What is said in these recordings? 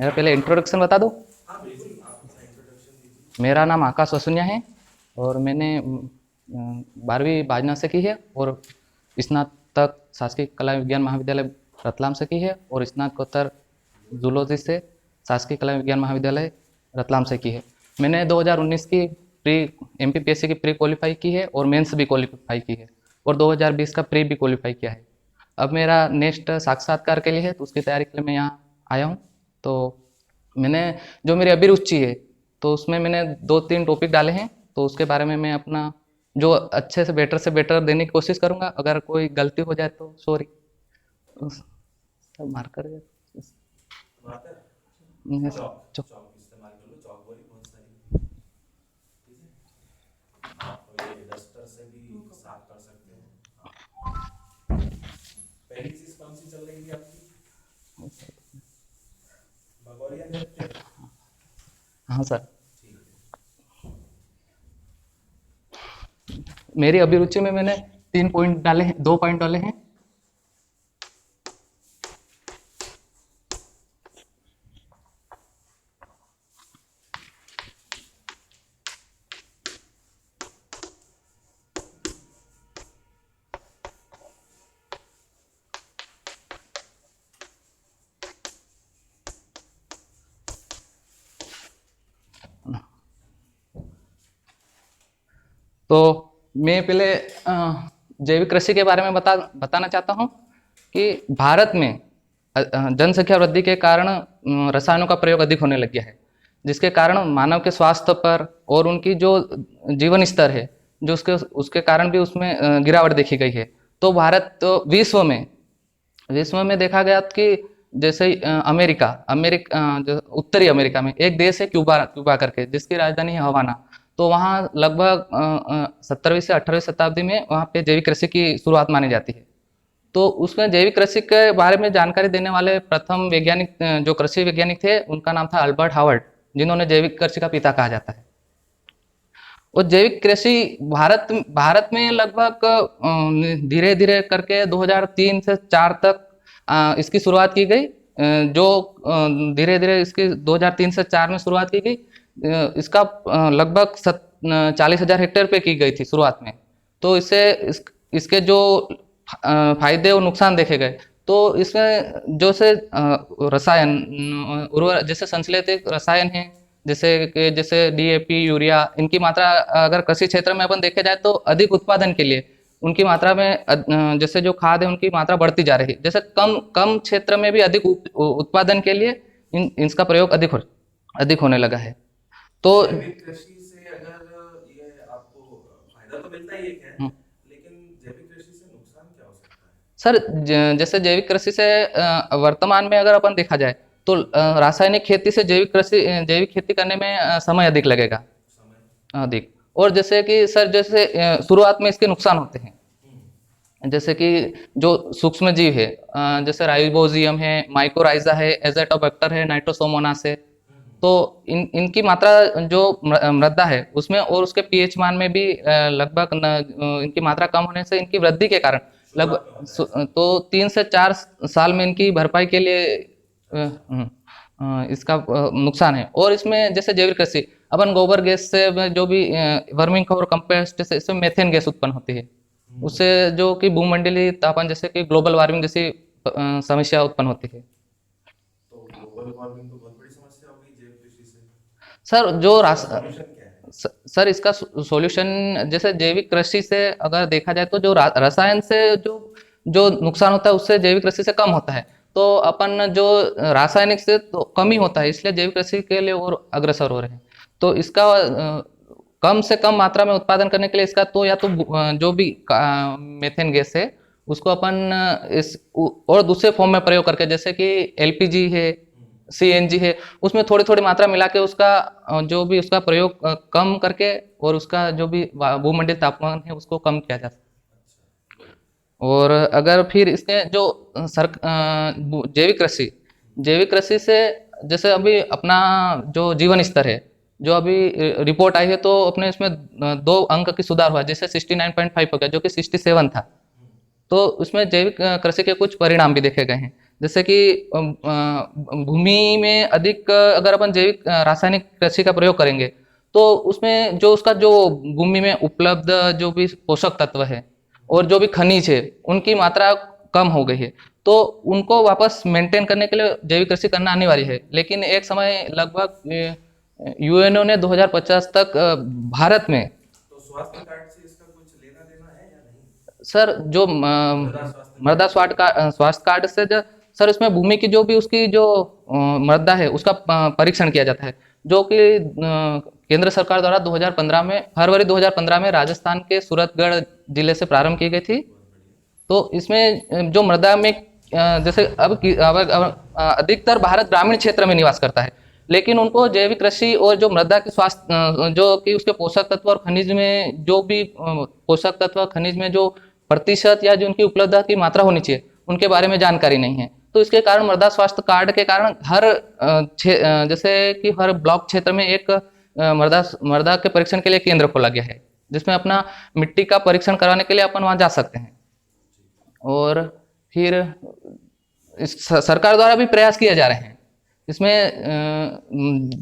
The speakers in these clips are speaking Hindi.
मेरा पहले इंट्रोडक्शन बता दो। मेरा नाम आकाश वसुनिया है और मैंने 12वीं बाजना से की है और स्नातक शासकीय कला विज्ञान महाविद्यालय रतलाम से की है और स्नातकोत्तर जूलॉजी से शासकीय कला विज्ञान महाविद्यालय रतलाम से की है। मैंने 2019 की प्री MPPSC की प्री क्वालिफाई की है और मेंस भी क्वालिफाई की है और 2020 का प्री भी क्वालिफाई किया है। अब मेरा नेक्स्ट साक्षात्कार के लिए है तो उसकी तैयारी के लिए मैं यहाँ आया हूँ। तो मैंने जो मेरी अभी रुचि है तो उसमें मैंने 2-3 टॉपिक डाले हैं, तो उसके बारे में मैं अपना जो अच्छे से बेटर देने की कोशिश करूँगा। अगर कोई गलती हो जाए तो सॉरी। मार्कर डस्टर से भी साफ कर सकते हैं। पहली चीज कौन सी चल रही थी आपकी? भगोरिया नृत्य। हाँ सर, मेरी अभिरुचि में मैंने 3 पॉइंट डाले हैं, 2 पॉइंट डाले हैं। तो मैं पहले जैविक कृषि के बारे में बताना चाहता हूँ कि भारत में जनसंख्या वृद्धि के कारण रसायनों का प्रयोग अधिक होने लग गया है, जिसके कारण मानव के स्वास्थ्य पर और उनकी जो जीवन स्तर है जो उसके कारण भी उसमें गिरावट देखी गई है। तो भारत तो विश्व में देखा गया कि जैसे अमेरिका जो उत्तरी अमेरिका में एक देश है क्यूबा करके, जिसकी राजधानी है हवाना। तो वहाँ लगभग 17वीं से 18वीं शताब्दी में वहाँ पे जैविक कृषि की शुरुआत मानी जाती है। तो उसमें जैविक कृषि के बारे में जानकारी देने वाले प्रथम वैज्ञानिक जो कृषि वैज्ञानिक थे उनका नाम था अल्बर्ट हावर्ड, जिन्होंने जैविक कृषि का पिता कहा जाता है। और जैविक कृषि भारत में लगभग धीरे धीरे करके 2003 से 4 तक इसकी शुरुआत की गई। जो धीरे धीरे इसकी 2003 से 4 में शुरुआत की गई। इसका लगभग 40,000 हेक्टेयर पे की गई थी शुरुआत में। तो इसके जो फायदे और नुकसान देखे गए, तो इसमें जो से रसायन उर्वरक जैसे संश्लेषित रसायन है, जैसे DAP, यूरिया, इनकी मात्रा अगर कृषि क्षेत्र में अपन देखे जाए तो अधिक उत्पादन के लिए उनकी मात्रा में जैसे जो खाद है उनकी मात्रा बढ़ती जा रही है। जैसे कम क्षेत्र में भी अधिक उत्पादन के लिए इसका प्रयोग अधिक होने लगा है। तो जैविक कृषि से अगर ये आपको फायदा तो मिलता ही है, लेकिन जैविक कृषि से नुकसान क्या हो सकता है? सर, जैसे जैविक कृषि से वर्तमान में अगर अपन देखा जाए तो रासायनिक खेती से जैविक खेती करने में समय अधिक लगेगा, अधिक। और जैसे कि सर जैसे शुरुआत में इसके नुकसान होते हैं, जैसे कि जो सूक्ष्म जीव है जैसे राइबोजियम है, माइकोराइजा है, एजेटोबैक्टर है, नाइट्रोसोमोनास है। तो इनकी मात्रा जो मृदा है उसमें और उसके pH मान में भी लगभग इनकी मात्रा कम होने से इनकी वृद्धि के कारण लगभग तो 3 से 4 साल में इनकी भरपाई के लिए इसका नुकसान है। और इसमें जैसे जैविक कृषि अपन गोबर गैस से जो भी वर्मिंग और कंपोस्ट से इसमें मेथेन गैस उत्पन्न होती है, उससे जो कि भूमंडलीय तापमान जैसे कि ग्लोबल वार्मिंग जैसी समस्या उत्पन्न होती है। तो ग्लोबल वार्मिंग तो बहुत बड़ी समस्या होगी जैविक कृषि से। सर जो सॉल्यूशन क्या है? सर इसका सॉल्यूशन जैसे जैविक कृषि से अगर देखा जाए तो जो रसायन से जो नुकसान होता है उससे जैविक कृषि से कम होता है। तो अपन जो रासायनिक से तो कम ही होता है, इसलिए जैविक कृषि के लिए और अग्रसर हो रहे हैं। तो इसका कम से कम मात्रा में उत्पादन करने के लिए इसका तो या तो जो भी मेथेन गैस है उसको अपन इस और दूसरे फॉर्म में प्रयोग करके, जैसे कि LPG है, CNG है, उसमें थोड़ी थोड़ी मात्रा मिला के उसका जो भी उसका प्रयोग कम करके और उसका जो भी भूमंडलीय तापमान है उसको कम किया जा सकता है। और अगर फिर इसके जो जैविक कृषि से जैसे अभी अपना जो जीवन स्तर है जो अभी रिपोर्ट आई है तो अपने इसमें 2 अंक की सुधार हुआ, जैसे 69.5 हो गया जो कि 67 था। तो उसमें जैविक कृषि के कुछ परिणाम भी देखे गए हैं, जैसे कि भूमि में अधिक अगर अपन जैविक रासायनिक कृषि का प्रयोग करेंगे तो उसमें जो उसका जो भूमि में उपलब्ध जो भी पोषक तत्व है और जो भी खनिज है उनकी मात्रा कम हो गई है, तो उनको वापस मेंटेन करने के लिए जैविक कृषि करना अनिवार्य है। लेकिन एक समय लगभग यूएनओ ने 2050 तक भारत में तो स्वास्थ्य कार्ड से इसका कुछ लेना देना है या नहीं? सर जो मृदा स्वास्थ्य मृदा स्वास्थ्य कार्ड से जो सर उसमें भूमि की जो भी उसकी जो मृदा है उसका परीक्षण किया जाता है, जो कि केंद्र सरकार द्वारा 2015 में फरवरी 2015 में राजस्थान के सूरतगढ़ जिले से प्रारंभ की गई थी। तो इसमें जो मृदा में जैसे अधिकतर भारत ग्रामीण क्षेत्र में निवास करता है, लेकिन उनको जैविक कृषि और जो मृदा के स्वास्थ्य जो कि उसके पोषक तत्व और खनिज में जो भी पोषक तत्व खनिज में जो प्रतिशत या जो उनकी उपलब्धता की मात्रा होनी चाहिए उनके बारे में जानकारी नहीं है। तो इसके कारण मृदा स्वास्थ्य कार्ड के कारण हर जैसे कि हर ब्लॉक क्षेत्र में एक मृदा के परीक्षण के लिए केंद्र खोला गया है, जिसमें अपना मिट्टी का परीक्षण कराने के लिए अपन वहाँ जा सकते हैं। और फिर सरकार द्वारा भी प्रयास किए जा रहे हैं। इसमें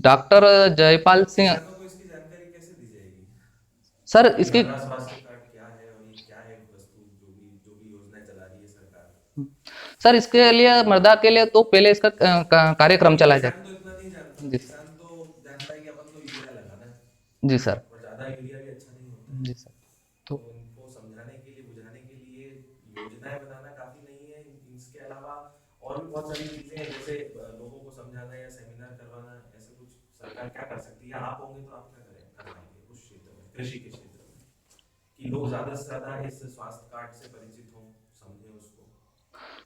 डॉक्टर जयपाल सिंह किसानों को इसकी जानकारी कैसे दी जाएगी? सर इसकी मृदा स्वास्थ्य कार्ड क्या है और ये क्या है वस्तु, जो भी योजना चला रही है सरकार? सर इसके लिए मृदा के लिए तो पहले इसका कार्यक्रम चलाया जाए। किसान तो इतना नहीं जानता, जी किसान तो जानता है कि अपन को यूरिया लगाना है जी सर। और ज्यादा यूरिया भी अच्छा नहीं होता है। जी सर। तो तो उनको समझाने के लिए बुझाने के लिए योजनाएं बनाना काफी नहीं है, इसके अलावा और भी बहुत सारी चीजें हैं, जैसे लोगों को समझाना या सेमिनार करवाना, ऐसे कुछ सरकार क्या कर सकती है? या आप होंगे तो आप क्या करें कर पाएंगे उस क्षेत्र में, कृषि के क्षेत्र में, कि लोग ज्यादा से ज्यादा इस स्वास्थ्य कार्ड से परिचित हों, समझें उसको?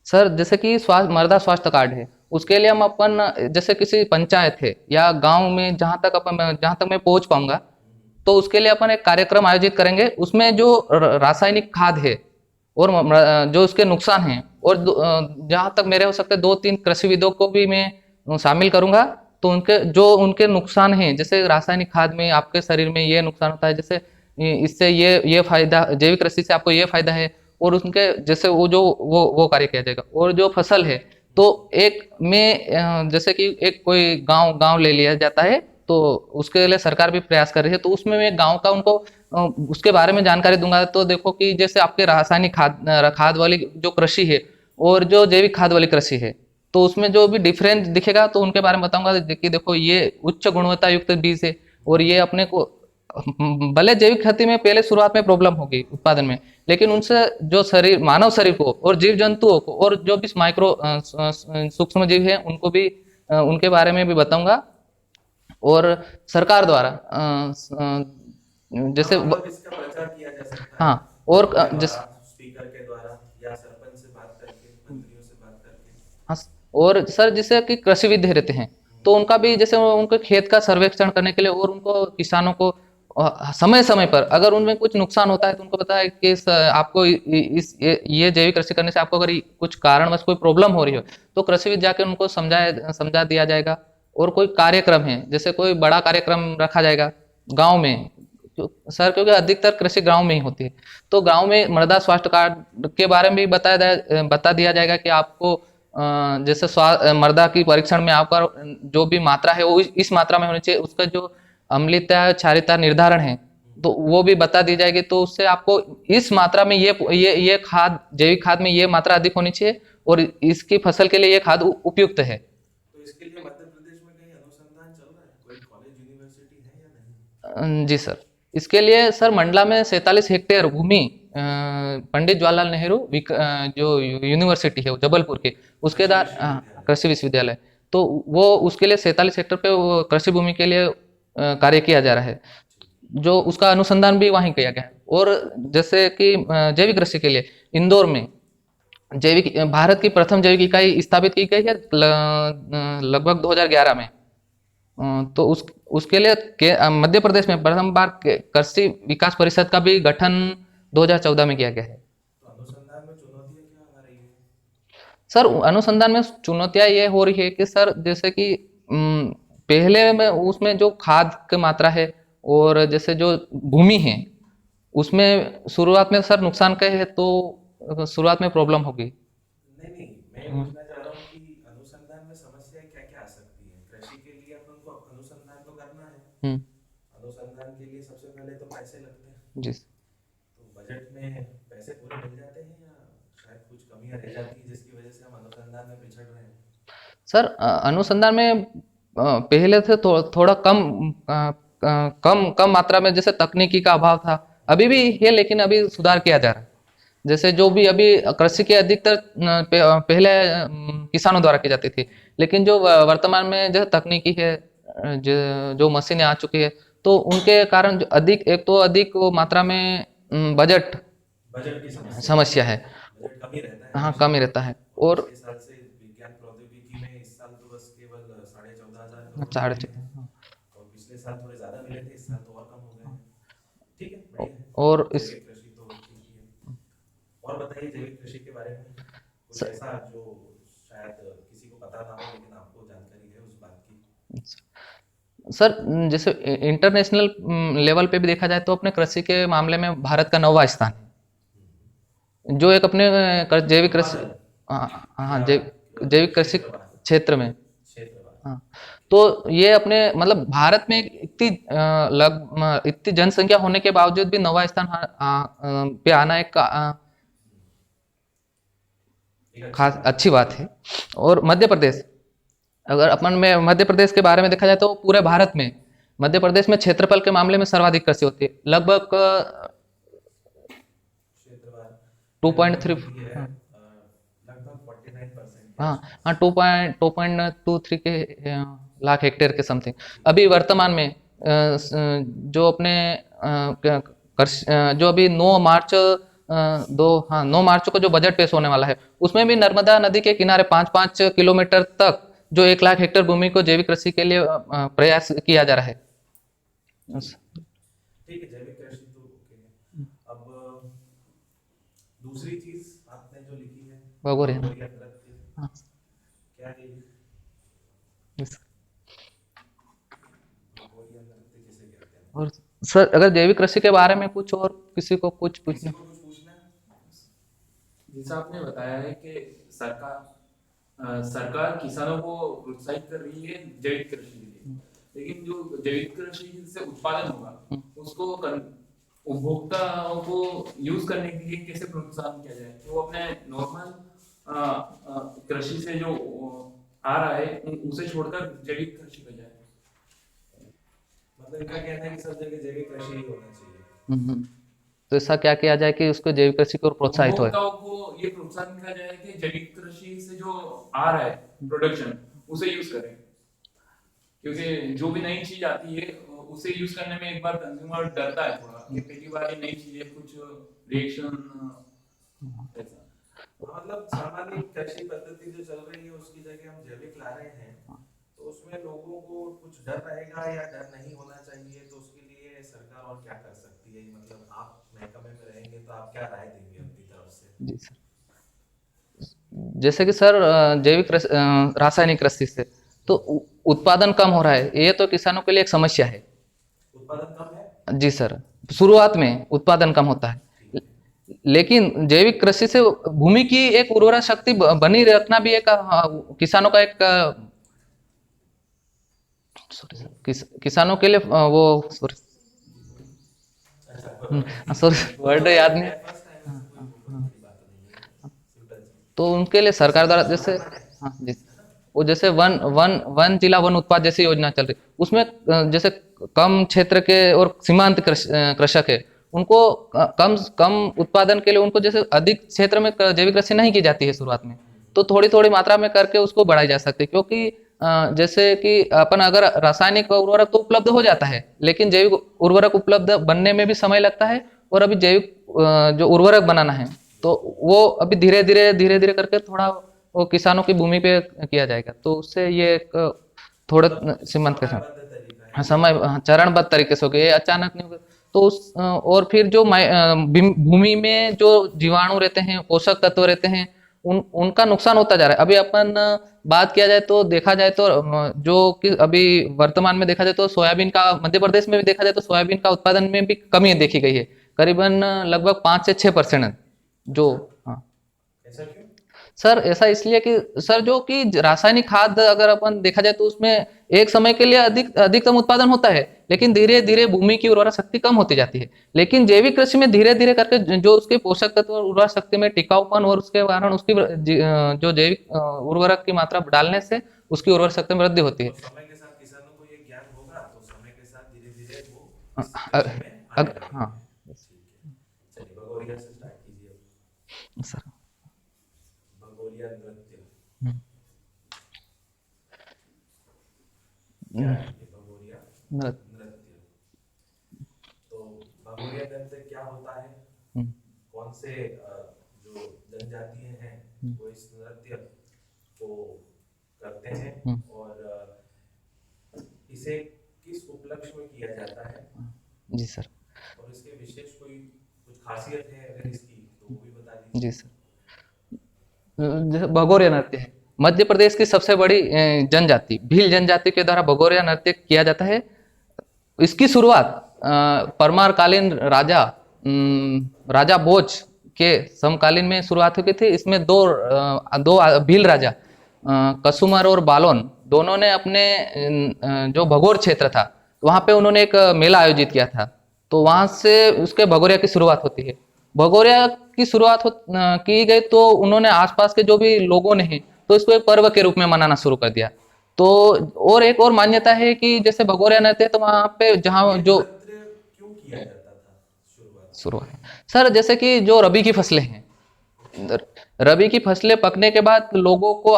सर जैसे कि मृदा स्वास्थ्य कार्ड है, उसके लिए हम अपन जैसे किसी पंचायत है या गांव में जहाँ तक मैं पहुंच पाऊंगा, तो उसके लिए अपन एक कार्यक्रम आयोजित करेंगे। उसमें जो रासायनिक खाद है और जो उसके नुकसान हैं और जहाँ तक मेरे हो सकते 2-3 कृषिविदों को भी मैं शामिल करूंगा। तो उनके नुकसान हैं, जैसे रासायनिक खाद में आपके शरीर में ये नुकसान होता है, जैसे इससे ये फायदा, जैविक कृषि से आपको ये फायदा है, और उनके जैसे वो कार्य किया जाएगा। और जो फसल है तो एक में जैसे कि एक कोई गांव ले लिया जाता है, तो उसके लिए सरकार भी प्रयास कर रही है। तो उसमें मैं गांव का उनको उसके बारे में जानकारी दूंगा। तो देखो कि जैसे आपके रासायनिक खाद वाली जो कृषि है और जो जैविक खाद वाली कृषि है, तो उसमें जो भी डिफरेंस दिखेगा तो उनके बारे में बताऊंगा कि देखो ये उच्च गुणवत्ता युक्त बीज है, और ये अपने को भले जैविक खेती में पहले शुरुआत में प्रॉब्लम होगी उत्पादन में, लेकिन उनसे जो मानव शरीर को और जीव जंतुओं को और जो भी माइक्रो सूक्ष्म जीव है उनको भी उनके बारे में भी बताऊंगा। और सरकार द्वारा जैसे हाँ, मतलब इसका प्रचार किया जा सकता है हाँ, और आपके जिस द्वारा, स्पीकर के द्वारा या सरपंच से बात करके, मंत्रियों से बात करके। हाँ, और सर जैसे कि कृषिविद रहते हैं, तो उनका भी जैसे उनके खेत का सर्वेक्षण करने के लिए और उनको किसानों को समय समय पर अगर उनमें कुछ नुकसान होता है तो उनको पता है कि आपको ये जैविक कृषि करने से आपको अगर कुछ कारणवश कोई प्रॉब्लम हो रही हो तो कृषिविद जाके उनको समझा दिया जाएगा। और कोई कार्यक्रम है, जैसे कोई बड़ा कार्यक्रम रखा जाएगा गांव में, सर क्योंकि अधिकतर कृषि गांव में ही होती है, तो गांव में मृदा स्वास्थ्य कार्ड के बारे में भी बता दिया जाएगा कि आपको जैसे मृदा की परीक्षण में आपका जो भी मात्रा है वो इस मात्रा में होनी चाहिए, उसका जो अम्लीयता क्षारीयता निर्धारण है तो वो भी बता दी जाएगी। तो उससे आपको इस मात्रा में ये खाद, जैविक खाद में ये मात्रा अधिक होनी चाहिए और इसकी फसल के लिए ये खाद उपयुक्त है। तो इसके लिए मध्य प्रदेश में कहीं अनुसंधान चल रहा है, कोई कॉलेज यूनिवर्सिटी है या नहीं? जी सर, इसके लिए सर मंडला में 47 हेक्टेयर भूमि पंडित जवाहरलाल नेहरू जो यूनिवर्सिटी है वो जबलपुर की, उसके कृषि विश्वविद्यालय, तो वो उसके लिए 47 हेक्टेयर पे कृषि भूमि के लिए कार्य किया जा रहा है, जो उसका अनुसंधान भी वहीं किया गया है। और जैसे कि जैविक कृषि के लिए इंदौर में भारत की प्रथम जैविक इकाई स्थापित की गई है लगभग 2011 में। तो उसके लिए मध्य प्रदेश में प्रथम बार कृषि विकास परिषद का भी गठन 2014 में किया गया है। तो अनुसंधान में चुनौतियां क्या आ रही है? सर अनुसंधान में चुनौतियां ये हो रही है कि सर जैसे कि पहले में उसमें जो खाद की मात्रा है और जैसे जो भूमि है उसमें शुरुआत में सर नुकसान का है, तो शुरुआत में प्रॉब्लम होगी। नहीं, मैं पूछना चाह रहा हूँ हम्म, अनुसंधान के लिए सबसे पहले तो पैसे लगते हैं, जी तो बजट में पैसे पूरे मिल जाते हैं या शायद कुछ कमियां रह जाती हैं जिसकी वजह से हम अनुसंधान में पिछड़ रहे हैं? सर, अनुसंधान में पहले से थोड़ा कम, कम कम मात्रा में जैसे तकनीकी का अभाव था, अभी भी है, लेकिन अभी सुधार किया जा रहा है। जैसे जो भी अभी कृषि के अधिकतर पहले किसानों द्वारा की जाती थी, लेकिन जो वर्तमान में जो तकनीकी है, जो मशीनें आ चुकी है, तो उनके कारण जो अधिक, एक तो अधिक वो मात्रा में बजट बजट की समस्या है, समस्या है। बजट कम ही रहता है हाँ, हमेशा। कम ही रहता है। और और पिछले साल से विज्ञान प्रौद्योगिकी में इस साल तो बस केवल 14,500 करोड़ चार, मिले हैं, और पिछले साल थोड़े ज़्यादा मिले थे, इस साल तो और कम हो गए हैं। ठीक है, बढ़िया है। और इस जैविक कृषि तो ठीक ही है। और बताइए जैविक कृषि के बारे में कुछ ऐसा जो शायद किसी को पता ना हो लेकिन आपको जानकारी है उस बात की। सर, जैसे इंटरनेशनल लेवल पे भी देखा जाए तो अपने कृषि के मामले में भारत का 9वां स्थान है, जो एक अपने जैविक कृषि, उत्पादन हाँ हाँ, या जैविक कृषि क्षेत्रवार, क्षेत्र में। क्षेत्रवार। हाँ, तो ये अपने मतलब भारत में इतनी इतनी जनसंख्या होने के बावजूद भी 9वां स्थान पे आना एक एक अच्छी खास बात अच्छी बात है। और मध्य प्रदेश, अगर अपन में मध्य प्रदेश के बारे में देखा जाए तो पूरे भारत में मध्य प्रदेश में क्षेत्रफल के मामले में सर्वाधिक कृषि होती है, लगभग क्षेत्रवार टू मेरे पॉइंट पास थ्री भी है, लगभग 49% के हाँ आसपास। हाँ, 2.23 के लाख हेक्टेयर के समथिंग। अभी वर्तमान में जो अपने जो अभी 9 मार्च, दो हाँ 9 मार्च को जो बजट पेश होने वाला है, उसमें भी नर्मदा नदी के किनारे 5-5 किलोमीटर तक जो 1 लाख हेक्टेयर भूमि को जैविक कृषि के लिए प्रयास किया जा रहा है। ठीक है, जैविक कृषि तो ओके है। अब दूसरी चीज आपने जो लिखी है, भगोरिया। भगोरिया नृत्य, हाँ, क्या है ये? yes। भगोरिया नृत्य किसे कहते हैं? और सर, अगर जैविक कृषि के बारे में कुछ और किसी को कुछ किसी पूछना। को कुछ पूछना है? जैसा आपने बताया है कि सरकार किसानों को प्रोत्साहित कर रही है जैविक कृषि के लिए, लेकिन जो जैविक कृषि से उत्पादन होगा उसको उपभोक्ताओं को यूज करने के लिए कैसे प्रोत्साहन किया जाए कि वो अपने नॉर्मल कृषि से जो आ रहा है उसे छोड़कर जैविक कृषि पे जाए। मतलब इनका कहना है कि सब जगह जैविक कृषि ही होना चाहिए। तो ऐसा क्या किया जाए कि उसको जैविक कृषि की ओर प्रोत्साहित होए। उपभोक्ताओं को ये प्रोत्साहन किया जाए कि जैविक कृषि से जो आ रहा है प्रोडक्शन उसे यूज करें, क्योंकि जो भी नई चीज आती है उसे यूज करने में एक बार कंज्यूमर डरता है थोड़ा कि पहली बार ये नई चीज है, कुछ रिएक्शन ऐसा। मतलब सामान्य कृषि पद्धति जो चल रही है उसकी जगह हम जैविक ला रहे हैं, तो उसमें लोगों को कुछ डर रहेगा या डर नहीं होना चाहिए, तो उसके लिए सरकार और क्या कर सकती है? मतलब आप महकमे में रहेंगे तो आप क्या राय देंगे अपनी तरफ से? जी सर, जैसे कि सर, रासायनिक कृषि से तो उत्पादन कम हो रहा है, ये तो किसानों के लिए एक समस्या है। उत्पादन कम है? जी सर, शुरुआत में उत्पादन कम होता है, लेकिन जैविक कृषि से भूमि की एक उर्वरा शक्ति बनी रखना भी एक किसानों का एक किसानों के लिए वो सॉरी वर्ड याद नहीं। तो उनके लिए सरकार द्वारा जैसे, हाँ जी, वो जैसे वन जिला वन उत्पाद जैसी योजना चल रही, उसमें जैसे कम क्षेत्र के और सीमांत कृषक है, उनको कम कम उत्पादन के लिए उनको जैसे अधिक क्षेत्र में जैविक कृषि नहीं की जाती है शुरुआत में, तो थोड़ी थोड़ी मात्रा में करके उसको बढ़ाई जा सकती है। क्योंकि जैसे कि अपन अगर रासायनिक उर्वरक तो उपलब्ध हो जाता है, लेकिन जैविक उर्वरक उपलब्ध बनने में भी समय लगता है, और अभी जैविक जो उर्वरक बनाना है तो वो अभी धीरे धीरे करके थोड़ा वो किसानों की भूमि पे किया जाएगा, तो उससे ये एक थोड़े सीमांत के साथ समयबद्ध तरीका है। हाँ, समय चरणबद्ध तरीके से हो गया, ये अचानक नहीं होगा। तो उस और फिर जो भूमि में जो जीवाणु रहते हैं, पोषक तत्व रहते हैं, उनका नुकसान होता जा रहा है। अभी अपन बात किया जाए तो देखा जाए तो जो कि अभी वर्तमान में देखा जाए तो सोयाबीन का, मध्य प्रदेश में भी देखा जाए तो सोयाबीन का उत्पादन में भी कमी देखी गई है, करीबन लगभग 5 से 6% जो। हाँ ऐसा क्यों? सर, ऐसा इसलिए कि सर जो कि रासायनिक खाद अगर अपन देखा जाए तो उसमें एक समय के लिए अधिकतम उत्पादन होता है, लेकिन धीरे धीरे भूमि की उर्वरा शक्ति कम होती जाती है। लेकिन जैविक कृषि में धीरे धीरे करके जो उसके पोषक तत्व और उर्वरा शक्ति में टिकाऊपन और उसके कारण उसकी जो जैविक उर्वरक की मात्रा डालने से उसकी उर्वरा शक्ति में वृद्धि होती है। तो समय के साथ किसानों को ये ज्ञान होगा, तो समय के साथ धीरे धीरे वो अ- इस अ- कृषि में अग, आगे हाँ बढ़ेंगे। चलिए भगोरिया से स्टार्ट कीजिए। सर। भगोरिया नृत्य हम्म, क्या है ये भगोरिया नृत्य। नृत्य? तो भगोरिया नृत्य क्या होता है? हम्म, कौन से जो जनजातियां हैं वो इस नृत्य को करते हैं हम्म, और इसे किस उपलक्ष्य में किया जाता है जी सर। और इसके विशेष कोई कुछ खासियत है अगर इसकी तो वो भी बता दीजिए। जी सर। जैसे भगोरिया नृत्य है मध्य प्रदेश की सबसे बड़ी जनजाति भील जनजाति के द्वारा भगोरिया नृत्य किया जाता है। इसकी शुरुआत परमारकालीन राजा भोज के समकालीन में शुरुआत हुई थी। इसमें दो भील राजा कसुमर और बालोन दोनों ने अपने जो भगोर क्षेत्र था वहां पे उन्होंने एक मेला आयोजित किया था। तो वहां से उसके भगोरिया की शुरुआत होती है। भगोरिया की शुरुआत की गई तो उन्होंने आसपास के जो भी लोगों ने तो इसको एक पर्व के रूप में मनाना शुरू कर दिया। तो और एक और मान्यता है कि जैसे भगोरिया नृत्य है तो वहां पे जहाँ ये जो नृत्य क्यों किया जाता था शुरुआत में? सर जैसे कि जो रबी की फसलें हैं, रबी की फसलें पकने के बाद लोगों को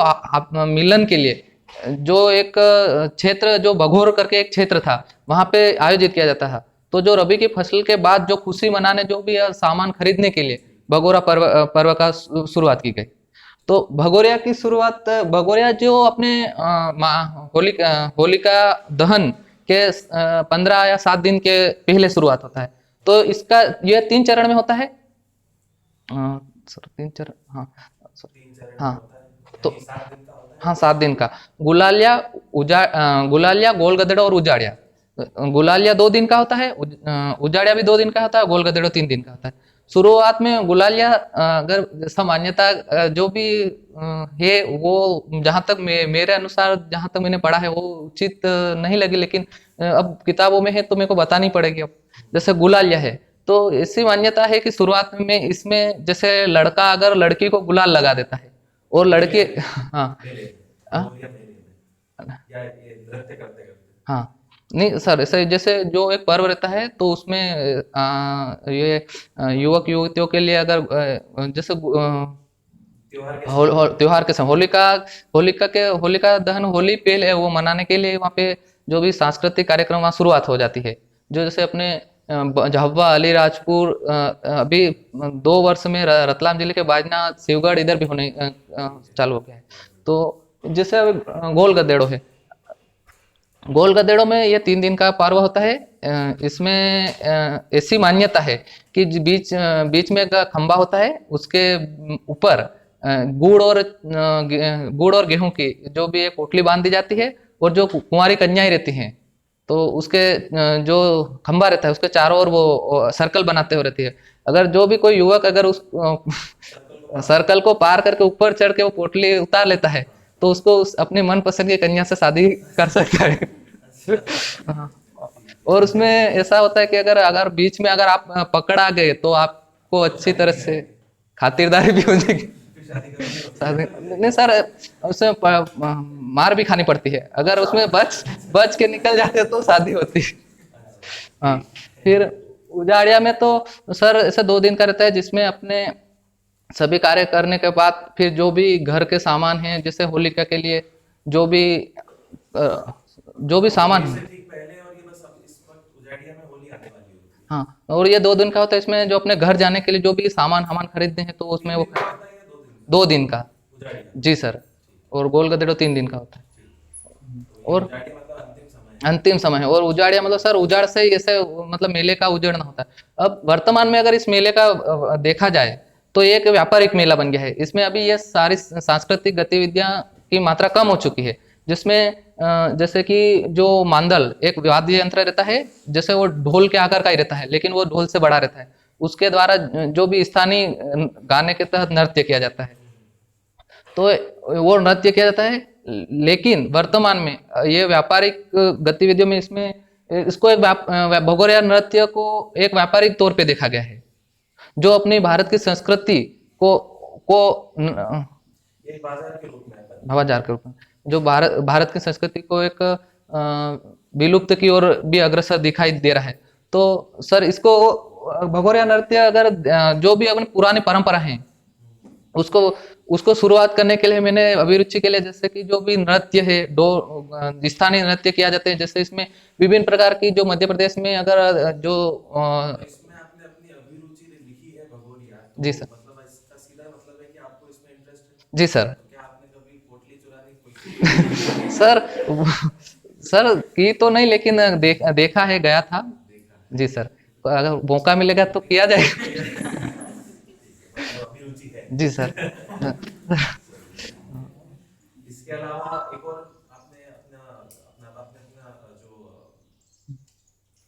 मिलन के लिए जो एक क्षेत्र जो भगोर करके एक क्षेत्र था वहां पे आयोजित किया जाता था। तो जो रबी की फसल के बाद जो खुशी मनाने जो भी सामान खरीदने के लिए भगोरा पर्व का शुरुआत की गई। तो भगोरिया की शुरुआत भगोरिया जो अपने होलिका दहन के 15 या 7 दिन के पहले शुरुआत होता है। तो इसका यह 3 चरण में होता है। सर 3 चरण, हाँ सर, 3 चरण हाँ होता है तो यानी 7 दिन का होता है। हाँ 7 दिन का। गुलालिया गोल गधेड़ा और उजाड़िया। गुलालिया 2 दिन का होता है, उजाड़िया भी 2 दिन का होता है, गोल गधेड़ा 3 दिन का होता है। शुरुआत में गुलालिया अगर जैसा मान्यता जो भी है वो जहाँ तक मेरे अनुसार जहाँ तक मैंने पढ़ा है वो उचित नहीं लगी, लेकिन अब किताबों में है तो मेरे को बतानी पड़ेगी। अब जैसे गुलालिया है तो ऐसी मान्यता है कि शुरुआत में इसमें जैसे लड़का अगर लड़की को गुलाल लगा देता है और लड़की हाँ मेले में, हाँ भगोरिया मेले में या ये नृत्य करते करते। हाँ नहीं सर ऐसे जैसे जो एक पर्व रहता है तो उसमें ये युवक युवतियों के लिए अगर जैसे त्योहार के त्योहार के समय होलिका दहन होली पहले वो मनाने के लिए वहाँ पे जो भी सांस्कृतिक कार्यक्रम वहाँ शुरुआत हो जाती है। जो जैसे अपने झाबुआ अलीराजपुर अभी 2 वर्ष में रतलाम जिले के बाजना शिवगढ़ इधर भी होने चालू हो गया है। तो जैसे अभी गोल गधेड़ो है, गोल गधेड़ों में ये 3 दिन का पर्व होता है। इसमें ऐसी मान्यता है कि बीच में एक खंबा होता है, उसके ऊपर गुड़ और गेहूं की जो भी एक पोटली बांध दी जाती है और जो कुंवारी कन्याएं रहती हैं तो उसके जो खंबा रहता है उसके चारों ओर वो सर्कल बनाते हुए रहती है। अगर जो भी कोई युवक अगर उस सर्कल को पार करके ऊपर चढ़ के वो पोटली उतार लेता है तो उसको अपने मनपसंद की कन्या से शादी कर सकता है। हाँ। और उसमें ऐसा होता है कि अगर बीच में अगर आप पकड़ा गए तो आपको अच्छी तरह से खातिरदारी भी हो जाएगी। नहीं सर उसमें मार भी खानी पड़ती है, अगर उसमें बच के निकल जाते हैं तो शादी होती है। हाँ फिर उजाड़िया में तो सर ऐसे 2 दिन का रहता है जिसमें अपने सभी कार्य करने के बाद फिर जो भी घर के सामान हैं जैसे होलिका के लिए जो भी सामान है। ठीक पहले और ये बस अब इस वक्त उजाड़िया में होली आने वाली होती है। हाँ और ये 2 दिन का होता है। इसमें जो अपने घर जाने के लिए जो भी सामान खरीदते हैं तो उसमें वो 2 दिन का। उजाड़िया जी सर। और गोल गधेड़ो 3 दिन का होता है। और उजाड़िया मतलब अंतिम समय है। अंतिम समय है। और उजाड़िया मतलब सर उजाड़ से ही ऐसे मतलब मेले का उजड़ना होता है। अब वर्तमान में अगर इस मेले का देखा जाए तो ये एक व्यापारिक मेला बन गया है। इसमें अभी ये सारी सांस्कृतिक गतिविधियां की मात्रा कम हो चुकी है, जिसमें जैसे कि जो मांदल एक वाद्य यंत्र रहता है जैसे वो ढोल के आकार का ही रहता है लेकिन वो ढोल से बड़ा रहता है, उसके द्वारा जो भी स्थानीय गाने के तहत नृत्य किया जाता है तो वो नृत्य किया जाता है। लेकिन वर्तमान में ये व्यापारिक गतिविधियों में इसमें इसको एक भगोरिया नृत्य को एक व्यापारिक तौर पे देखा गया है, जो अपनी भारत की संस्कृति को एक बाजार के रूप में अपन भावाचार के रूप में, जो भारत भारत की संस्कृति को एक विलुप्त की ओर भी अग्रसर दिखाई दे रहा है। तो सर इसको भगोरिया नृत्य अगर जो भी अपनी पुरानी परंपरा है उसको उसको शुरुआत करने के लिए मैंने अभिरुचि के लिए, जैसे कि जो भी नृत्य है स्थानीय नृत्य किया जाते हैं, जैसे इसमें विभिन्न प्रकार की जो मध्य प्रदेश में अगर जो तो इसमें आपने अपनी अभिरुचि लिखी है भगोरिया, तो जी सर। मतलब इसका सीधा मतलब है कि आपको इसमें इंटरेस्ट है। जी सर। तो क्या आपने कभी पोटली चुराने की कोशिश की? सर सर की तो नहीं, लेकिन देखा है, गया था। देखा है, जी सर, तो अगर मौका मिलेगा तो किया जाएगा। मतलब अभिरुचि है। जी सर। इसके अलावा एक और आपने अपना अपना आपने अपना जो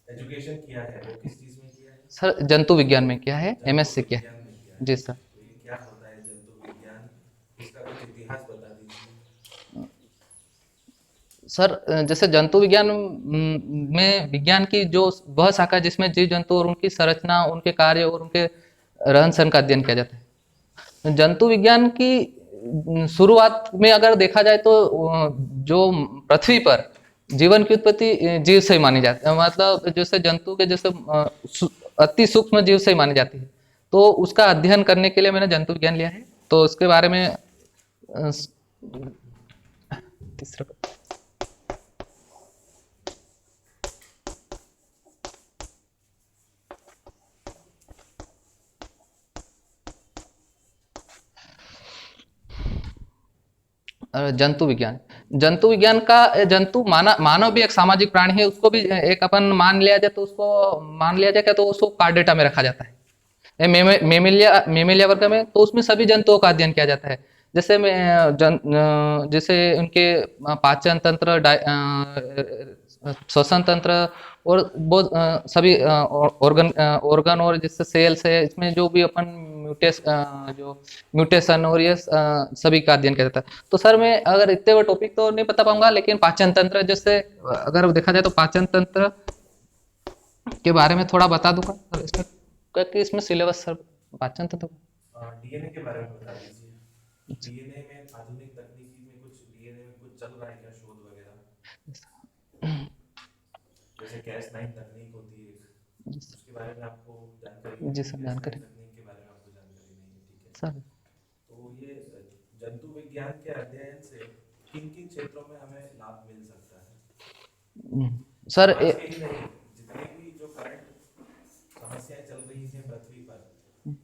एजुकेशन किया है वो किस चीज में किया है? सर जंतु विज्ञान में किया है, जंतु एमएससी किया है। विज्ञान में किया है। जी सर। तो ये क्या होता है जंतु विज्ञान, इसका कुछ इतिहास बता दीजिए। सर जैसे जंतु विज्ञान में विज्ञान की जो वह शाखा जिसमें जीव जंतु और उनकी संरचना, उनके कार्य और उनके रहन सहन का अध्ययन किया जाता है। जंतु विज्ञान की शुरुआत में अगर देखा जाए तो जो पृथ्वी पर जीवन की उत्पत्ति जीव से ही मानी जाती है, मतलब जैसे जंतु के जैसे अति सूक्ष्म जीव से ही मानी जाती है। तो उसका अध्ययन करने के लिए मैंने जंतु विज्ञान लिया है। तो उसके बारे में तीसरा जंतु विज्ञान, जंतु विज्ञान का मानव भी एक सामाजिक प्राणी है, उसको भी एक अपन मान लिया जाए तो उसको मान लिया जाए क्या, तो उसको कार्डेटा में रखा जाता है। मेमेलिया वर्ग में, तो उसमें सभी जंतुओं का अध्ययन किया जाता है। जैसे जैसे उनके पाचन तंत्र, श्वसन तंत्र और बहुत सभी ऑर्गन और जिससे सेल्स है, इसमें जो भी अपन म्यूटेशन और ये सभी का अध्ययन किया जाता है। तो सर मैं अगर इतने वो टॉपिक तो नहीं बता पाऊंगा, लेकिन पाचन तंत्र जैसे अगर देखा जाए तो पाचन तंत्र के बारे में थोड़ा बता दूंगा सर, इसमें क्योंकि इसमें सिलेबस सर पाचन तंत्र। डीएनए के बारे में बता दीजिए। डीएनए में आधुनिक तकनीकी में कुछ डीएनए में कुछ चल रहा है क्या, शोध वगैरह? जैसे Cas9 तकनीक होती है एक, उसके बारे में आपको जानकारी है? जी सर, जानकारी तकनीक के बारे में आपको जानकारी नहीं है, ठीक है सर। तो ये जंतु विज्ञान के अध्ययन से किन किन क्षेत्रों में हमें लाभ मिल सकता है? सर समाज के ही नहीं, जितने भी जो करंट समस्याएं चल रही हैं पृथ्वी पर,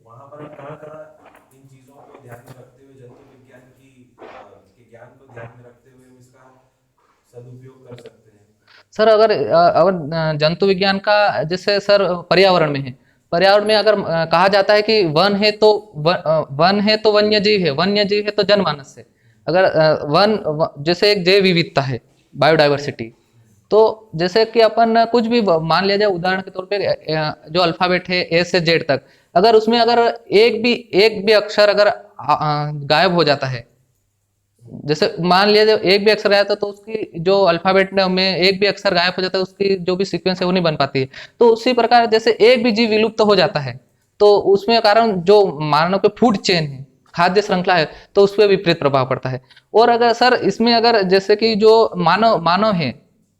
वहां पर हम कहाँ इन चीजों को ध्यान में रखते हुए जंतु विज्ञान के ज्ञान को ध्यान में रखते हुए हम इसका सदुपयोग कर सकते हैं? सर अगर जंतु विज्ञान का जैसे सर पर्यावरण में है, पर्यावरण में अगर कहा जाता है कि वन है तो वन्य जीव है, वन्य जीव है तो जनमानस है। अगर जैसे एक जैव विविधता है, बायोडाइवर्सिटी, तो जैसे कि अपन कुछ भी मान लिया जाए, उदाहरण के तौर पे जो अल्फाबेट है ए से जेड तक, अगर उसमें अगर एक भी अक्षर अगर गायब हो जाता है, जैसे मान लिया जाए एक भी अक्षर गायब था, तो उसकी जो अल्फाबेट में एक भी अक्षर गायब हो जाता है, उसकी जो भी सीक्वेंस है वो नहीं बन पाती है। तो उसी प्रकार जैसे एक भी जीव विलुप्त हो जाता है, तो उसमें कारण जो मानव के फूड चेन है, खाद्य श्रृंखला है, तो उस पर विपरीत प्रभाव पड़ता है। और अगर सर इसमें अगर जैसे कि जो मानव है,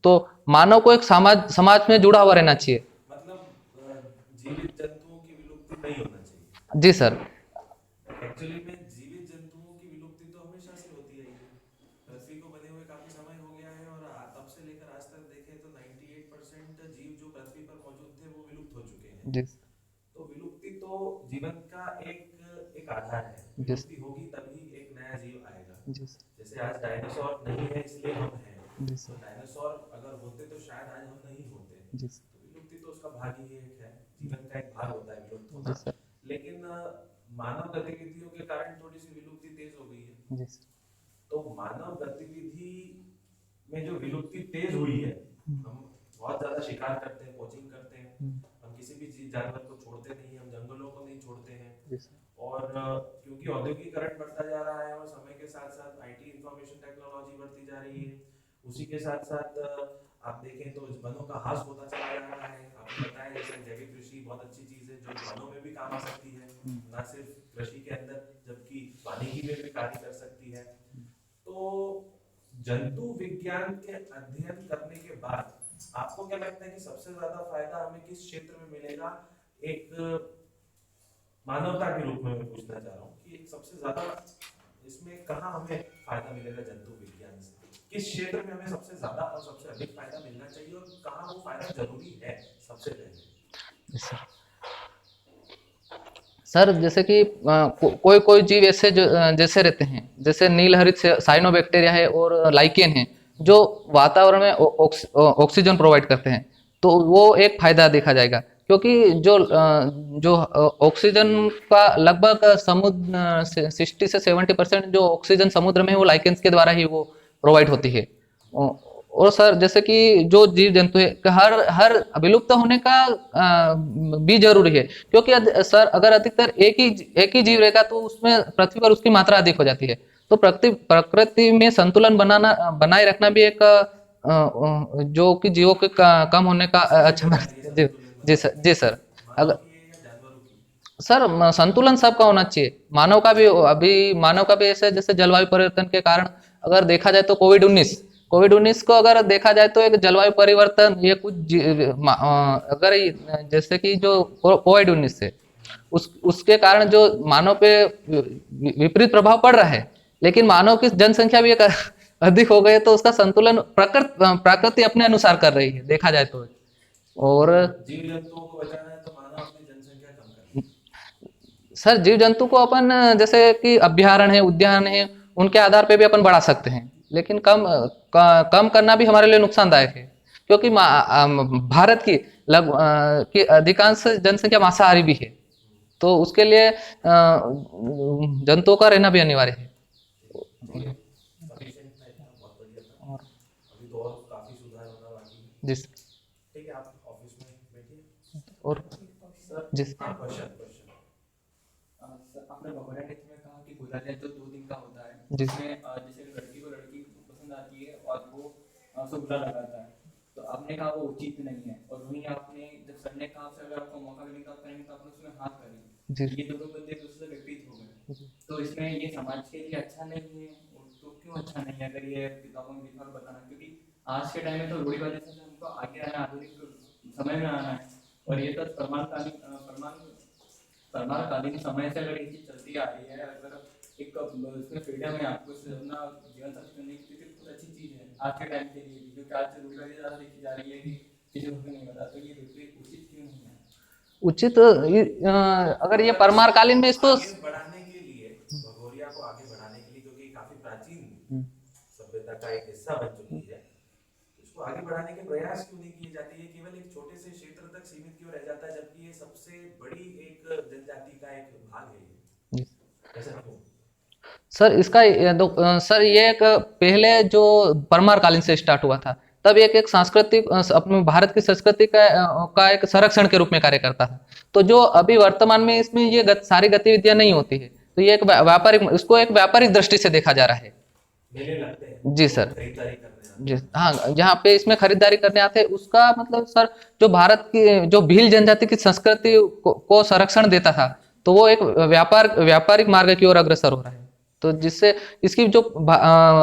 तो मानव को एक समाज में जुड़ा हुआ रहना चाहिए। मतलब जीवित जंतुओं की विलुप्ति नहीं होना चाहिए। जी सर। एक्चुअली में जीवित जंतुओं की विलुप्ति तो हमेशा से होती है। पृथ्वी को बने हुए काफी समय हो गया है और तब से लेकर आज तक देखें तो 98% जीव जो पृथ्वी पर मौजूद थे वो विलुप्त हो चुके हैं। जी तो विलुप्ति तो जीवन का एक आधार है। जी विलुप्ति होगी तभी एक नया जीव आएगा। जी जैसे आज डायनासोर नहीं है इसलिए हम हैं, जी तो डायनासोर अगर होते तो शायद आज हम नहीं होते। जी तो विलुप्ति तो उसका भाग ही एक है, जीवन का एक भाग होता है विलुप्त जी होना। सर। लेकिन मानव गतिविधियों के कारण थोड़ी सी विलुप्ति तेज हो गई है। जी तो मानव गतिविधि में जो विलुप्ति तेज हुई है, हम बहुत ज्यादा शिकार करते हैं, पोचिंग करते हैं, हम किसी भी चीज जानवर को छोड़ते नहीं, हम जंगलों को नहीं छोड़ते हैं। और क्योंकि औद्योगिकरण बढ़ता जा रहा है और समय के साथ साथ आईटी इंफॉर्मेशन टेक्नोलॉजी बढ़ती जा रही है, उसी के साथ साथ आप देखें तो वनों का ह्रास होता चला जा रहा है। आपने बताया जैसे जैविक कृषि बहुत अच्छी चीज है जो वनों में भी काम आ सकती है, ना सिर्फ कृषि के अंदर जबकि वानिकी में भी कार्य कर सकती है। तो जंतु विज्ञान के अध्ययन करने के बाद आपको क्या लगता है कि सबसे ज्यादा फायदा हमें किस क्षेत्र में मिलेगा? एक मानवता के रूप में मैं पूछना चाह रहा हूँ कि एक सबसे ज्यादा इसमें कहाँ हमें फायदा मिलेगा जंतु विज्ञान से? किस क्षेत्र में हमें सबसे ज्यादा और सबसे अधिक फायदा मिलना चाहिए और कहाँ वो फायदा जरूरी है सबसे पहले? सर सर जैसे कि कोई कोई जीव ऐसे जो जैसे रहते हैं, जैसे नीलहरित साइनोबैक्टीरिया है और लाइकेन है, जो वातावरण में ऑक्सीजन प्रोवाइड करते हैं। तो वो एक फायदा देखा जाएगा, क्योंकि जो ऑक्सीजन का लगभग समुद्र 60 से 70% जो ऑक्सीजन समुद्र में है वो लाइकेन्स के द्वारा ही वो प्रोवाइड होती है। और सर जैसे कि जो जीव जंतु है कि हर हर विलुप्त होने का भी जरूरी है, क्योंकि सर अगर अधिकतर एक ही जीव रहेगा तो उसमें पृथ्वी पर उसकी मात्रा अधिक हो जाती है। तो प्रकृति में संतुलन बनाए रखना भी एक जो कि जीवों के कम होने का सबसे अच्छा जरूरी है जी। संतुलन जी बनाए सर, जी रखना। सर। मानव अगर की है या जानवरों की? सर संतुलन सबका होना चाहिए, मानव का भी। अभी मानव का भी ऐसे जैसे जलवायु परिवर्तन के कारण अगर देखा जाए तो कोविड 19 को अगर देखा जाए तो एक जलवायु परिवर्तन, ये कुछ अगर जैसे कि जो कोविड 19 है उसके कारण जो मानव पे विपरीत प्रभाव पड़ रहा है, लेकिन मानव की जनसंख्या भी एक अधिक हो गई है, तो उसका संतुलन प्रकृति अपने अनुसार कर रही है देखा जाए तो। और जीव जंतुओं को बचाना है तो मानव अपनी जनसंख्या कम करे। सर जीव जंतु को अपन जैसे कि अभ्यारण्य है, उद्यान है, उनके आधार पे भी अपन बढ़ा सकते हैं, लेकिन कम करना भी हमारे लिए नुकसानदायक है, क्योंकि भारत की की अधिकांश जनसंख्या मांसाहारी भी है। तो उसके लिए जंतुओं का रहना भी अनिवार्य है। ठीक है, सफिशिएंट था, इतना बहुत बढ़िया था। और अभी तो और काफी सुधार होना बाकी है। जिस ठीक है, आप ऑफिस में बैठिए। और सर जिस हाँ, क्वेश्चन क्वेश्चन। सर आपने भगोड़ा टेस्ट में कहा कि भोला टेस्ट तो 2 दिन का होता है, जी जिसमें जैसे लड़की को लड़की पसंद आती है और वो उसको बुरा लगाता है, तो आपने कहा वो उचित नहीं है, और वहीं आपने जब सर ने कहा अगर आपको मौका मिलेगा आप करेंगे तो आपने उसमें हाथ करी, जी ये दोनों बंदे एक दूसरे से विपरीत हो गए। तो इसमें ये समाज के लिए अच्छा नहीं है, और तो क्यों अच्छा नहीं है अगर ये किताबों में लिखा हुआ बताना, क्योंकि आज के टाइम में तो रूढ़िवादी से हमको आगे आना, आधुनिक समय में आना है, और ये तो परमाणुकालीन समय से अगर ये चीज चलती आ रही है, अगर एक उसमें फ्रीडम है आपको अपना जीवन साथी चुनने की, तो बहुत अच्छी चीज है आज के टाइम के लिए भी, जो कि आज रूढ़िवादी ज्यादा देखी जा रही है कि किसी को नहीं पता, तो ये बिल्कुल उचित क्यों नहीं है? उचित अगर ये मतलब परमारकालीन में इसको इसको आगे बढ़ाने के लिए, भगोरिया को आगे बढ़ाने के लिए, क्योंकि काफी प्राचीन सभ्यता का एक हिस्सा बन चुकी है, तो इसको आगे बढ़ाने के प्रयास क्यों नहीं किए जाते? ये केवल एक छोटे से क्षेत्र तक सीमित क्यों रह जाता है, जबकि ये सबसे बड़ी एक जनजाति का एक भाग है ये? ऐसा क्यों? सर इसका सर ये एक पहले जो परमार कालीन से स्टार्ट हुआ था, तब एक एक सांस्कृतिक अपने भारत की संस्कृति का एक संरक्षण के रूप में कार्य करता था। तो जो अभी वर्तमान में इसमें ये सारी गतिविधियां नहीं होती है, तो ये एक व्यापारिक, इसको एक व्यापारिक दृष्टि से देखा जा रहा है। मेले लगते हैं, जी लोग सर। खरीदारी करने आते जी हैं। हाँ, जहाँ पे इसमें खरीदारी करने आते हैं उसका मतलब सर, जो भारत की जो भील जनजाति की संस्कृति को संरक्षण देता था, तो वो एक व्यापारिक मार्ग की ओर अग्रसर हो रहा है। तो जिससे इसकी जो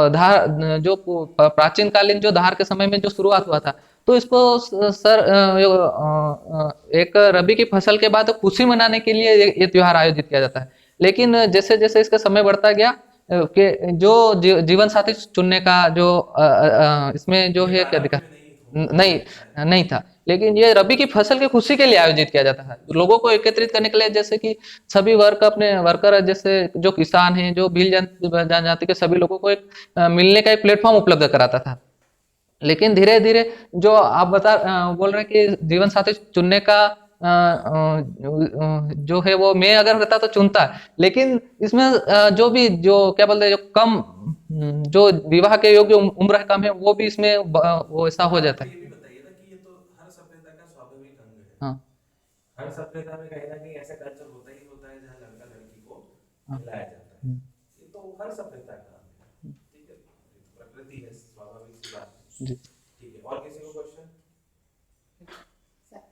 धार जो प्राचीन कालीन जो धार के समय में जो शुरुआत हुआ था, तो इसको सर एक रबी की फसल के बाद खुशी मनाने के लिए ये त्योहार आयोजित किया जाता है। लेकिन जैसे जैसे इसका समय बढ़ता गया कि जो जीवन साथी चुनने का जो इसमें जो ये है क्या प्रारंभ दिखा में नहीं नहीं था शायद। नहीं था, लेकिन ये रबी की फसल की खुशी के लिए आयोजित किया जाता है, लोगों को एकत्रित करने के लिए, जैसे कि सभी वर्ग अपने वर्कर, जैसे जो किसान हैं, जो भील जनजाति के सभी लोगों को एक मिलने का एक प्लेटफॉर्म उपलब्ध कराता था। लेकिन धीरे धीरे जो आप बोल रहे हैं कि जीवन साथी चुनने का जो है वो मैं अगर रहता तो चुनता, लेकिन इसमें जो भी जो क्या बोलते हैं जो कम जो विवाह के योग्य उम्र कम है वो भी इसमें वो ऐसा अब हो आप जाता मुझे ये है। भी बताइए ना कि ये तो हर सभ्यता का स्वाभाविक अंग है। हाँ हर सभ्यता में कहीं ना कहीं ऐसा कल्चर होता ही होता है जहाँ लड़का लड़की को हाँ। मिलाया जाता है। ये तो हर सभ्यता का अंग है। ठीक है, ये तो प्रकृति है, स्वाभाविक सी बात है। जी ठीक है, है। और किसी को क्वेश्चन?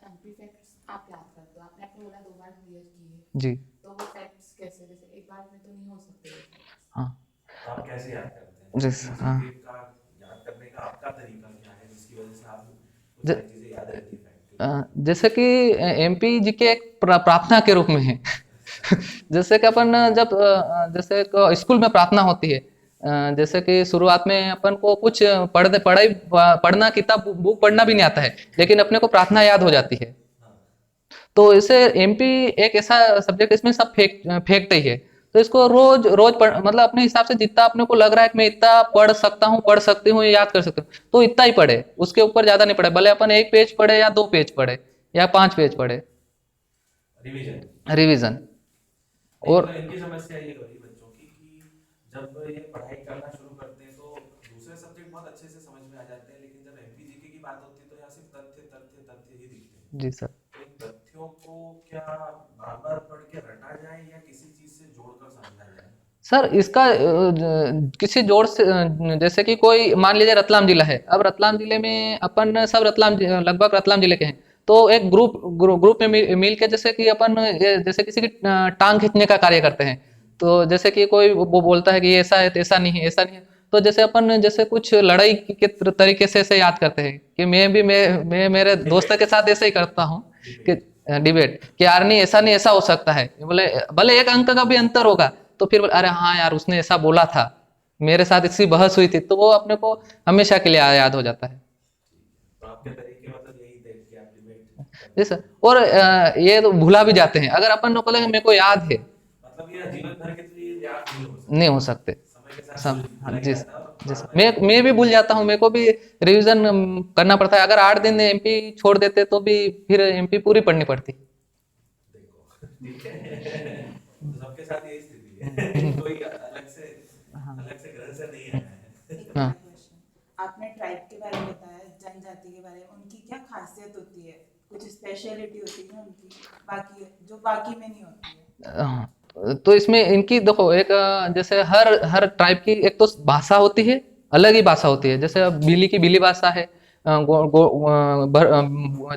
एमपी फैक्ट्स आप याद करते हो, आपने अपने बोला 2 बार क्लियर किए, जी तो वो फैक्ट्स कैसे, जैसे एक बार में तो नहीं हो सकते वो facts? हाँ तो आप कैसे याद करते हैं? जी हाँ जीके का याद करने का आपका तरीका क्या है जिसकी वजह से आप कुछ ज- सारी चीजें याद रहती है फैक्ट? जैसे कि एमपी जी के एक प्रार्थना के रूप में है। जैसे कि अपन जब जैसे स्कूल में प्रार्थना होती है, जैसे कि शुरुआत में अपन को कुछ पढ़ना किताब बुक पढ़ना भी नहीं आता है, लेकिन अपने को प्रार्थना याद हो जाती है। तो इसे एमपी एक ऐसा सब्जेक्ट, इसमें सब फेंकते ही है। तो इसको रोज रोज मतलब अपने हिसाब से जितना अपने को लग रहा है कि मैं इतना पढ़ सकती हूँ, याद कर सकती हूँ, तो इतना ही पढ़े, उसके ऊपर ज्यादा नहीं पढ़े। भले अपन 1 पेज पढ़े या 2 पेज पढ़े या 5 पेज पढ़े, रिवीजन। रिवीजन। और मतलब इनकी समस्या ये हो रही है बच्चों की कि जब ये पढ़ाई करना शुरू करते हैं तो दूसरे सब्जेक्ट बहुत अच्छे से समझ में आ जाते हैं, लेकिन जब एमपी जीके की बात होती है तो यहाँ सिर्फ तथ्य तथ्य तथ्य ही दिखते हैं। जी सर, तो इन तथ्यों को क्या बार बार पढ़ के रटा जाए या किसी चीज से जोड़कर समझा जाए? सर इसका किसी जोड़ से जैसे कि कोई मान लीजिए रतलाम जिला है, अब रतलाम जिले में अपन सब लगभग रतलाम जिले के हैं, तो एक ग्रुप में मिल के जैसे कि अपन जैसे किसी की टांग खींचने का कार्य करते हैं। तो जैसे कि कोई वो बोलता है कि ये ऐसा है तो ऐसा नहीं है, ऐसा नहीं है, तो जैसे अपन जैसे कुछ लड़ाई के तरीके से ऐसे याद करते हैं कि मैं मेरे दोस्त के साथ ऐसे ही करता हूँ कि डिबेट कि यार नहीं ऐसा नहीं, ऐसा हो सकता है, बोले भले 1 अंक का भी अंतर होगा, तो फिर अरे हाँ यार उसने ऐसा बोला था, मेरे साथ इसकी बहस हुई थी, तो वो अपने को हमेशा के लिए याद हो जाता है। तो आपके तरीके मतलब यही थे कि आप डिबेट जी सर। और ये तो भूला भी जाते हैं, अगर अपन को लगे मेरे को याद है, मतलब ये जीवन भर के लिए याद नहीं नहीं हो सकते, हो सकते। समय के साथ सब भूला हाँ, ही जी जाता है और जी बाद सर, में मैं भी भूल जाता हूँ, मेरे को भी रिवीजन करना पड़ता है। अगर 8 दिन एमपी छोड़ देते तो भी फिर एमपी पूरी पढ़नी पड़ती। देखो ठीक है। तो सबके साथ यही स्थिति है। कोई अलग से घर से नहीं आया है। एक हाँ मेरा क्वेश्चन, आपने ट्राइब के बारे में बताया, जनजाति के बारे में, उनकी क्या खासियत होती है, कुछ स्पेशलिटी होती है ना उनकी, बाकी जो बाकी में नहीं होती है? हाँ, तो इसमें इनकी देखो एक जैसे हर हर ट्राइब की एक तो भाषा होती है, अलग ही भाषा होती है। जैसे अब बिली की बिली भाषा है,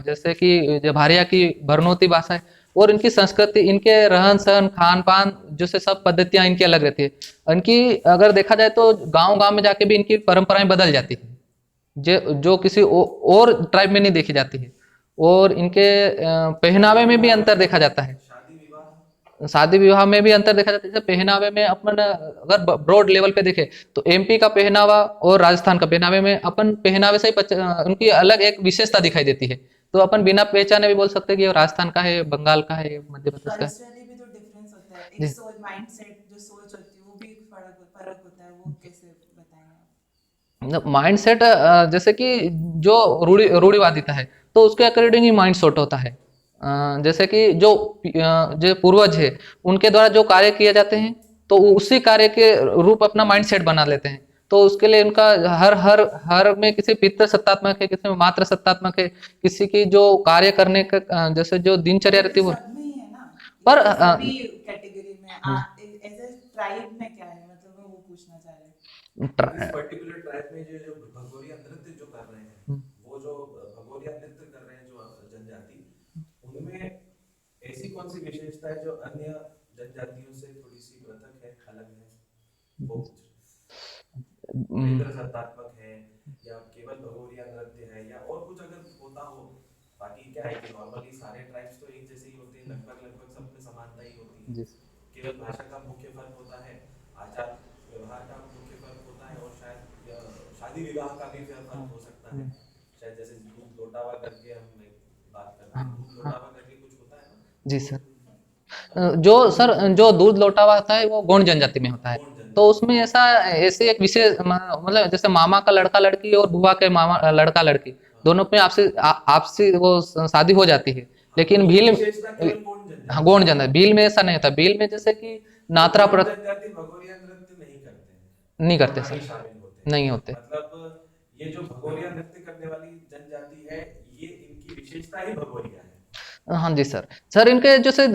जैसे कि जो भारिया की भरनोती भाषा है, और इनकी संस्कृति, इनके रहन सहन खान पान जैसे सब पद्धतियां इनकी अलग रहती है। इनकी अगर देखा जाए तो गांव गांव में जाके भी इनकी परंपराएं बदल जाती है, जो किसी और ट्राइब में नहीं देखी जाती है। और इनके पहनावे में भी अंतर देखा जाता है, शादी विवाह शादी विवाह में भी अंतर देखा जाता है। जैसे पहनावे में अपन अगर ब्रॉड लेवल पे देखे तो एमपी का पहनावा और राजस्थान का पहनावे में अपन पहनावे से ही उनकी अलग एक विशेषता दिखाई देती है। तो अपन बिना पहचाने भी बोल सकते हैं कि ये राजस्थान का है, बंगाल का है, मध्य प्रदेश का है। कल्चरली भी तो डिफरेंस होता है, जी एक सोच, माइंडसेट जो सोच होती है वो भी एक फर्क होता है, वो कैसे बताएंगे आप? माइंड सेट जैसे कि जो रूढ़िवादिता है तो उसके अकॉर्डिंग ही माइंड सेट होता है। जैसे कि जो पूर्वज है उनके द्वारा जो कार्य किए जाते हैं तो वो उसी कार्य के रूप अपना माइंड सेट बना लेते हैं। तो उसके लिए उनका हर हर हर में किसी पितृ सत्तात्मक है, किसी में मात्र सत्तात्मक है, किसी की जो कार्य करने का जैसे जो दिनचर्या तो रहती ये है वो। सब में ही है ना, पर ये तो सभी कैटेगरी में एज ए ट्राइब में क्या है, मतलब मैं वो पूछना चाह रही हूँ। इस पर्टिकुलर ट्राइब में जो भगोरिया नृत्य जो कर रहे हैं, वो जो भगोरिया नृत्य कर रहे हैं जो जनजाति, उनमें ऐसी कौन सी विशेषता है जो अन्य जनजातियों से थोड़ी सी पृथक है, अलग है? वो मित्र सत्तात्मक है या केवल भगोरिया नृत्य है या और कुछ अगर होता हो? बाकी क्या है कि नॉर्मली सारे ट्राइब्स तो एक जैसे ही होते हैं, लगभग सब में समानता ही होती है। जी केवल भाषा का मुख्य फर्क होता है, आचार व्यवहार का मुख्य फर्क होता है और शायद शादी विवाह का भी फर्क हो सकता है। शायद जैसे दूध लोटावा करके हम एक बात करते हैं, दूध लोटावा करके कुछ होता है ना? जी सर। जो दूध लोटावा होता है वो गोंड जनजाति में होता है। कौन जनजाति? तो उसमें ऐसे एक विशेष मतलब जैसे मामा का लड़का लड़की और बुआ के मामा लड़का लड़की दोनों पे आपसी वो शादी हो जाती है। लेकिन तो ये भील, विशेषता केवल कौन हाँ जनजाति? गोंड जनजाति, भील में ऐसा नहीं होता। भील में जैसे कि नात्रा कौन प्रथ जनजाति भगोरिया नृत्य नहीं करते हैं, नहीं करते नहीं सर, शामिल होते हैं। नहीं होते। मतलब ये जो भगोरिया नृत्य करने वाली जनजाति है, ये इनकी विशेषता ही भगोरिया है। हाँ जी सर। सर इनके जैसे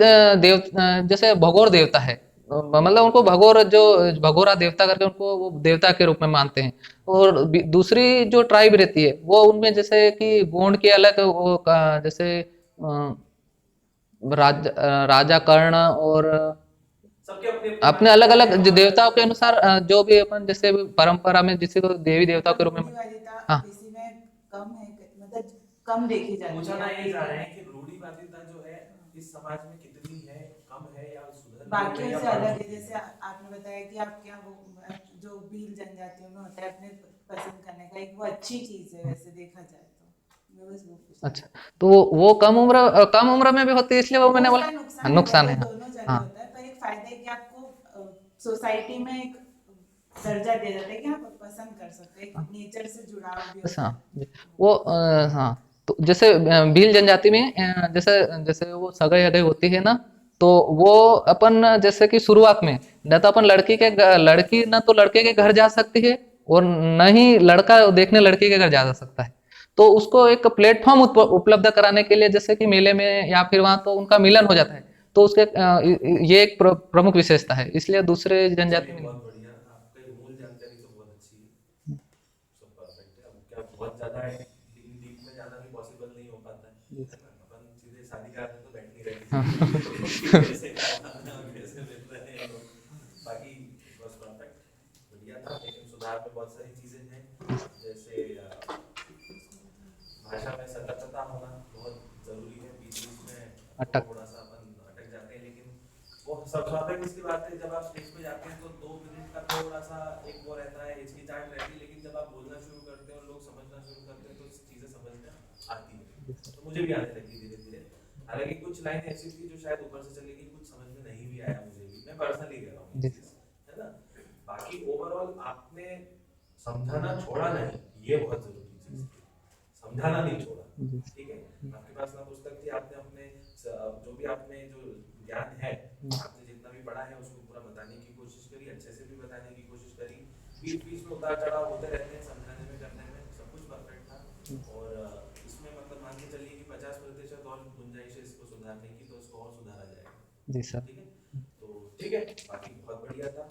जैसे भगोर देवता है, मतलब उनको भगोर जो भगोरा देवता करके उनको वो देवता के रूप में मानते हैं। और दूसरी जो ट्राइब रहती है वो उनमें जैसे कि गोंड के अलग वो जैसे राजा कर्ण और सबके अपने अपने अलग अलग देवताओं के अनुसार जो भी अपन जैसे परंपरा में जिसे को देवी देवताओं के रूप में रूढ़िवादिता हाँ किसी में कम है, मतलब कम देखी जाती पूछना है। यही जा रहे हैं कि रूढ़िवादिता जो है इस समाज में कितनी है, कम है या सुधर रही है बाकियों या से बढ़ अलग है। चुकी है? जैसे आपने बताया कि आपके यहाँ वो जो भील जनजातियों में होता है अपने पसंद करने का, एक वो अच्छी चीज है वैसे देखा जाए तो। मैं बस वो पूछना अच्छा तो वो कम उम्र में भी होती है इसलिए वो वो मैंने उसका बोला हाँ, नुकसान है, नुकसान वो है हाँ दोनों जगह हाँ होता है, पर एक फायदा है कि आपको सोसाइटी में एक दर्जा दिया जाता है कि आप पसंद कर सकते हैं, एक नेचर से जुड़ाव भी अच्छा होता है। जी। वो हाँ तो जैसे भील जनजाति में जैसे जैसे वो सगाई अगाई होती है ना तो वो अपन जैसे कि शुरुआत में न तो अपन लड़की ना तो लड़के के घर जा सकती है और न ही लड़का देखने लड़की के घर जा सकता है। तो उसको एक प्लेटफॉर्म उपलब्ध कराने के लिए जैसे कि मेले में या फिर वहां तो उनका मिलन हो जाता है। तो उसके ये एक प्रमुख विशेषता है इसलिए दूसरे जनजाति चलिए में नहीं। बहुत बढ़िया, आपकी मूल जानकारी तो बहुत अच्छी है, सब परफेक्ट है। अब क्या बहुत ज्यादा है, डीप में जाना भी पॉसिबल नहीं हो पाता है ना? अपन सीधे शादी कराने तो बैठ नहीं रहे किसी की, कैसे करवाना और कैसे मिल रहे हैं लोग, बाकी बस परफेक्ट बढ़िया था। लेकिन सुधार में बहुत सारी चीजें हैं, जैसे भाषा में सतर्कता होना बहुत जरूरी है। बीच बीच में अटक थोड़ा सा अपन अटक जाते हैं, लेकिन वो सब स्वाभाविक इसकी बात है। जब आप स्टेज पे जाते हैं तो 2 मिनट का थोड़ा सा एक वो रहता है, हिचकिचाहट रहती है, लेकिन जब आप बोलना शुरू करते हैं और लोग समझना शुरू करते हैं तो चीजें समझ में आती है। तो मुझे भी आने लगी धीरे धीरे। हालांकि कुछ लाइन ऐसी थी जो शायद ऊपर से चलेगी, कुछ समझ में नहीं भी आया मुझे भी, मैं पर्सनली कह रहा हूँ ये जी चीज, है ना? बाकी ओवरऑल आपने समझाना छोड़ा नहीं, ये बहुत जरूरी चीज थी, समझाना नहीं छोड़ा। जी ठीक है, आपके पास ना पुस्तक थी, आपने अपने जो भी आपने जो ज्ञान है, आपने जितना भी पढ़ा है उसको पूरा बताने की कोशिश करी, अच्छे से भी बताने की कोशिश करी। बीच बीच में उतार चढ़ाव होते रहते हैं समझाने में, करने में, सब कुछ परफेक्ट था। और इसमें मतलब मान के चलिए कि 50% और गुंजाइश है इसको सुधारने की, तो इसको और सुधारा जाएगा। जी सर। ठीक है, तो ठीक है, बाकी बहुत बढ़िया था।